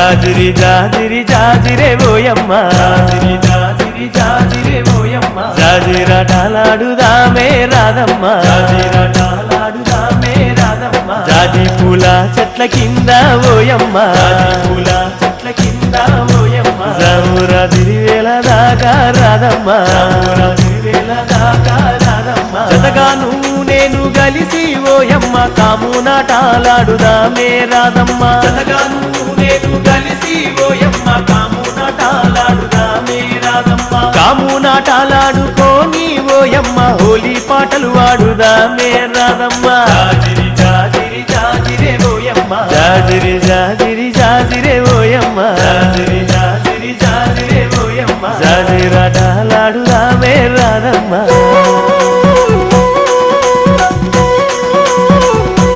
జాజిరి జాజిరి జాజిరే ఓయమ్మ జాజిరి జాజిరి జాజిరే ఓయమ్మ జాజిరాటలాడుదామే రాధమ్మ జాజిరాటలాడుదామే రాధమ్మ జాజి పూల చెట్ల కింద ఓయమ్మ జాజి పూల చెట్ల కింద ఓయమ్మ జమురా తిరివేల దాకా రాధమ్మ జమురా తిరివేల దాకా రాధమ్మ జతగాను నేను గలిసి ఓయమ్మ కామునాటాలాడుదామే రాధమ్మ జతగాను నేను గలిసి ఓయమ్మ కామునాటాలాడుదామే రాధమ్మ కామునాటాలాడుకోని ఓయమ్మ హోలీ పాటలు వాడుదామే రాధమ్మ జాజిరి జాజిరి జాజిరే ఓయమ్మ జాజిరి జాజిరి జాజిరే ఓయమ్మ జాజిరి జాజిరి జాజిరే ఓయమ్మ జాజిరాటలాడుదామే రాధమ్మ